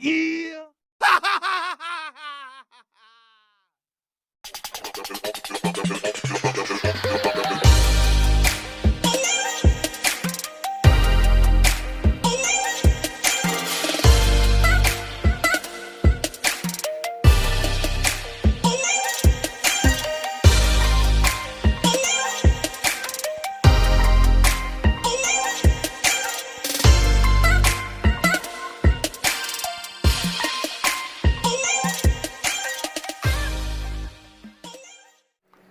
Yeah.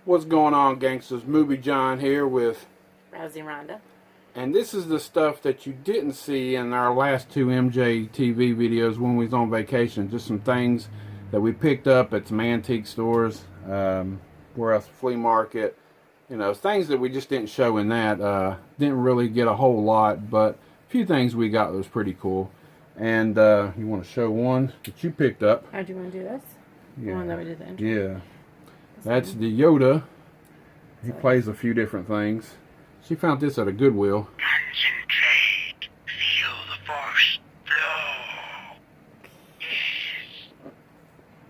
What's going on, gangsters? Movie John here with Rosie Rhonda. and this is the stuff that you didn't see in our last two MJTV videos when we was on vacation. Just some things that we picked up at some antique stores, where else, flea market, you know, things that we just didn't show in that. Didn't really get a whole lot, but a few things we got that was pretty cool. And you want to show one that you picked up? How do you want to do this? Yeah. The one that we did the intro? Yeah. That's the Yoda. He plays a few different things. She found this at a Goodwill. Concentrate. Feel the force flow.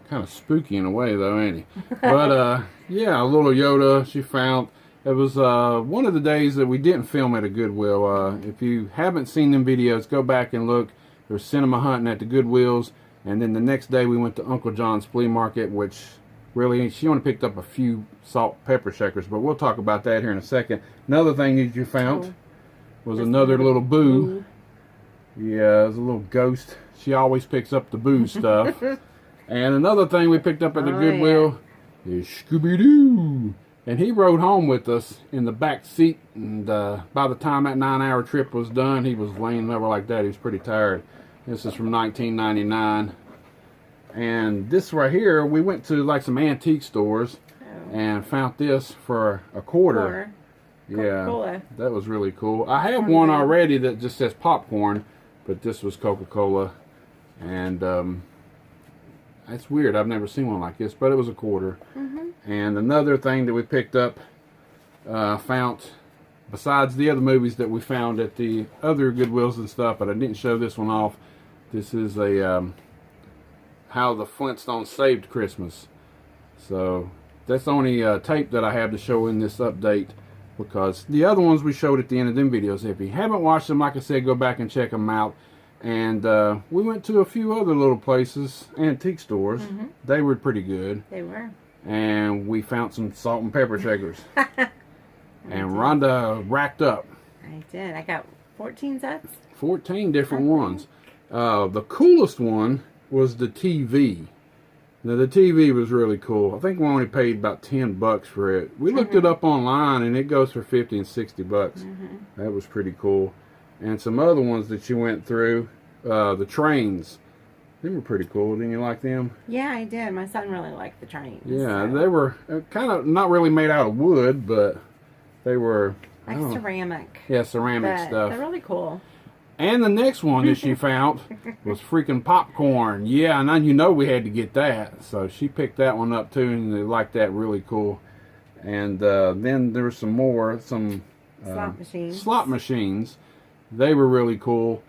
Kind of spooky in a way, though, ain't he? But, yeah, a little Yoda she found. It was one of the days that we didn't film at a Goodwill. If you haven't seen them videos, go back and look. There was cinema hunting at the Goodwills. And then the next day we went to Uncle John's flea market, which... really, she only picked up a few salt pepper shakers, but we'll talk about that here in a second. Another thing that you found was another little boo. Yeah, it was a little ghost. She always picks up the boo stuff. And another thing we picked up at the Goodwill is Scooby-Doo. And he rode home with us in the back seat. And by the time that 9-hour trip was done, he was laying over like that. He was pretty tired. This is from 1999. And this right here, we went to like some antique stores and found this for a quarter. Yeah, that was really cool. I have one already that just says popcorn, but this was Coca-Cola. And it's weird. I've never seen one like this, but it was a quarter. And another thing that we picked up, found, besides the other movies that we found at the other Goodwills and stuff, but I didn't show this one off. This is a... How the Flintstones Saved Christmas. So that's the only tape that I have to show in this update, because the other ones we showed at the end of them videos. If you haven't watched them, like I said, go back and check them out. And we went to a few other little places, antique stores. They were pretty good. They were. And we found some salt and pepper shakers. And Rhonda racked up. I did. I got 14 sets. 14 different ones. The coolest one was the TV. Now the TV was really cool. I think we only paid about $10 for it. We looked it up online and it goes for 50 and 60 bucks. That was pretty cool. And some other ones that you went through, the trains. They were pretty cool. Didn't you like them? Yeah, I did. My son really liked the trains. Yeah, so. They were kind of not really made out of wood, but they were like ceramic. Yeah, ceramic stuff. They're really cool. And the next one that she found was freaking popcorn. Yeah, and you know we had to get that. So she picked that one up too, and they liked that really cool. And then there were some more, slot machines. Slot machines. They were really cool.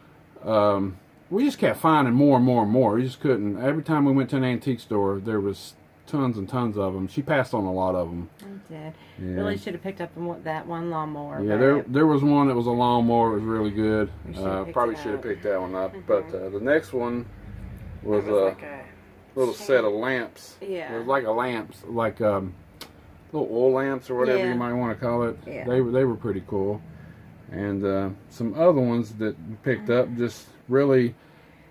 We just kept finding more and more and more. We just couldn't. Every time we went to an antique store, there was tons and tons of them. She passed on a lot of them. I did. Yeah. Really should have picked up that one lawnmower. Yeah, there was one that was a lawnmower. It was really good. Probably should have picked that one up. But the next one was like a little set of lamps. Yeah. It was like a lamps, like little oil lamps or whatever you might want to call it. Yeah. They were pretty cool. And some other ones that we picked up, just really,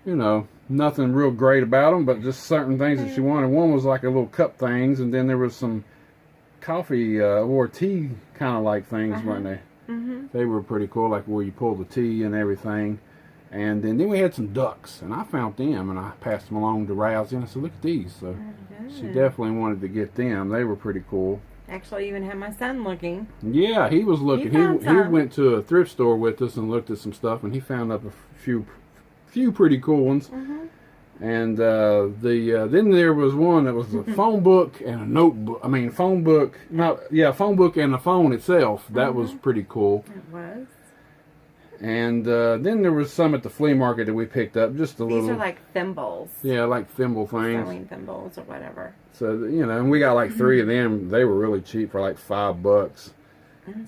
you know, nothing real great about them, but just certain things that you wanted. One was like a little cup things, and then there was some coffee or tea kind of like things, weren't they? They were pretty cool, like where you pull the tea and everything. And then we had some ducks, and I found them, and I passed them along to Rousey, and I said, look at these. So she definitely wanted to get them. They were pretty cool. Actually, even had my son looking. Yeah, he was looking. He went to a thrift store with us and looked at some stuff, and he found up a few pretty cool ones. And then there was one that was a phone book and a notebook. I mean, phone book and the phone itself. That was pretty cool. It was. And then there was some at the flea market that we picked up, just a little. These are like thimbles. Yeah, like thimble things. Sewing thimbles or whatever. So, you know, and we got like 3 of them. They were really cheap for like $5.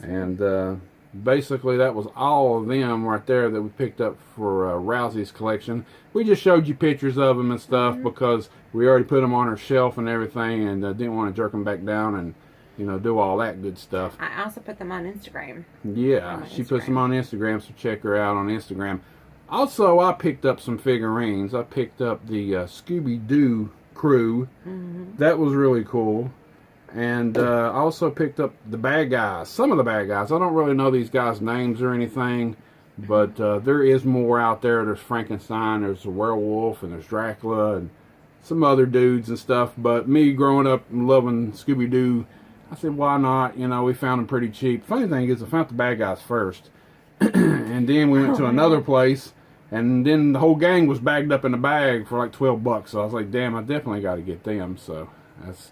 And basically that was all of them right there that we picked up for Rousey's collection. We just showed you pictures of them and stuff because we already put them on our shelf and everything, and didn't want to jerk them back down and, you know, do all that good stuff. I also put them on Instagram. Yeah, she puts them on Instagram, so check her out on Instagram. Also, I picked up some figurines. I picked up the Scooby-Doo crew. That was really cool. And I also picked up the bad guys. Some of the bad guys. I don't really know these guys' names or anything, but there is more out there. There's Frankenstein, there's a werewolf, and there's Dracula, and some other dudes and stuff. But me growing up and loving Scooby-Doo, I said, why not? You know, we found them pretty cheap. Funny thing is, I found the bad guys first. And then we went to another place, and then the whole gang was bagged up in a bag for like $12. So I was like, damn, I definitely got to get them. So that's...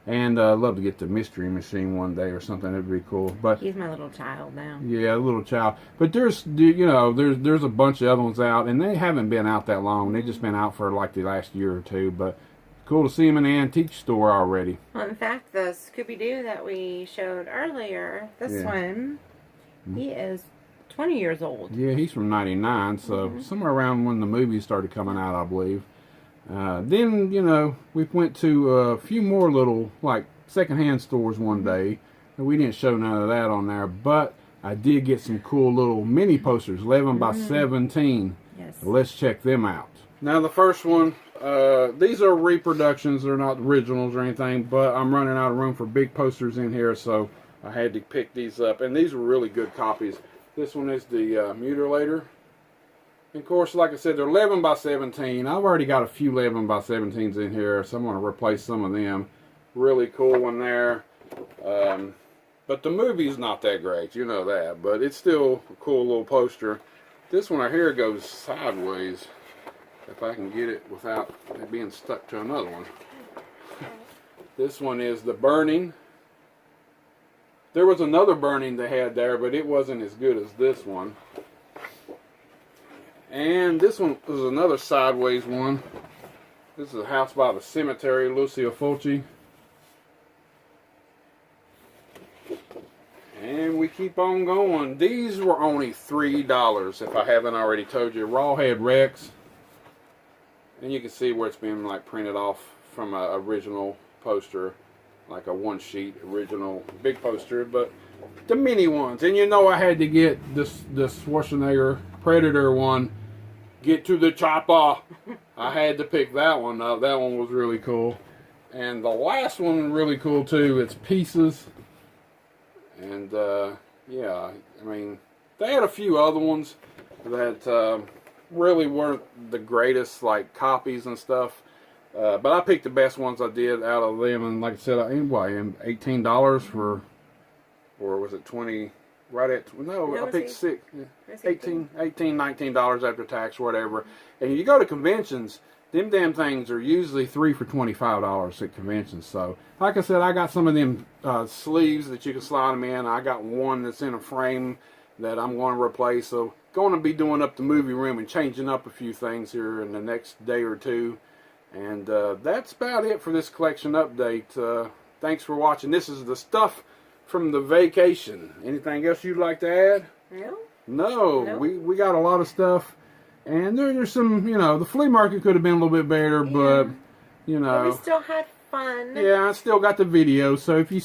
And I'd love to get the Mystery Machine one day or something. That'd be cool. But he's my little child now. Yeah, a little child. But there's, you know, there's a bunch of other ones out, and they haven't been out that long. They've just been out for like the last year or two. But cool to see them in the antique store already. Well, in fact, the Scooby-Doo that we showed earlier, this one, he is 20 years old. Yeah, he's from '99, so somewhere around when the movies started coming out, I believe. Then, you know, we went to a few more little, like, secondhand stores one day. And we didn't show none of that on there, but I did get some cool little mini posters, 11 by 17. Yes. So let's check them out. Now, the first one, these are reproductions. They're not originals or anything, but I'm running out of room for big posters in here, so I had to pick these up. And these were really good copies. This one is the Mutilator. Of course, like I said, they're 11 by 17. I've already got a few 11 by 17s in here, so I'm going to replace some of them. Really cool one there. But the movie's not that great, you know that. But it's still a cool little poster. This one right here goes sideways, if I can get it without it being stuck to another one. This one is the Burning. There was another Burning they had there, but it wasn't as good as this one. And this one is another sideways one. This is a House by the Cemetery, Lucio Fulci. And we keep on going. These were only $3, if I haven't already told you. Rawhead Rex. And you can see where it's been like printed off from an original poster. Like a one-sheet original big poster. But the mini ones. And you know I had to get this Schwarzenegger Predator one. Get to the chopper. I had to pick that one up. That one was really cool. And the last one really cool too. It's Pieces. And yeah, I mean, they had a few other ones that really weren't the greatest, like copies and stuff. But I picked the best ones I did out of them. And like I said, $18 for, or was it 20? Right at, no, I picked $18, $19 after tax or whatever. And you go to conventions, them damn things are usually 3 for $25 at conventions. So, like I said, I got some of them sleeves that you can slide them in. I got one that's in a frame that I'm going to replace. So, going to be doing up the movie room and changing up a few things here in the next day or two. And that's about it for this collection update. Thanks for watching. This is the stuff from the vacation. Anything else you'd like to add? No. No. Nope. We got a lot of stuff. And there's some, you know, the flea market could have been a little bit better, but, you know. But we still had fun. Yeah, I still got the video. So if you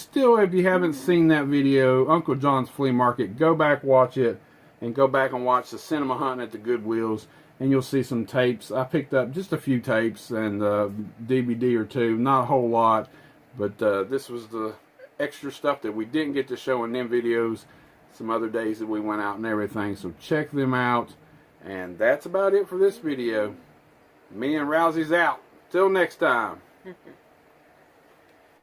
haven't seen that video, Uncle John's Flea Market, go back, watch it. And go back and watch the cinema hunting at the Goodwills. And you'll see some tapes. I picked up just a few tapes and DVD or two. Not a whole lot. But this was the extra stuff that we didn't get to show in them videos. Some other days that we went out and everything. So check them out. And that's about it for this video. Me and Rousey's out. Till next time.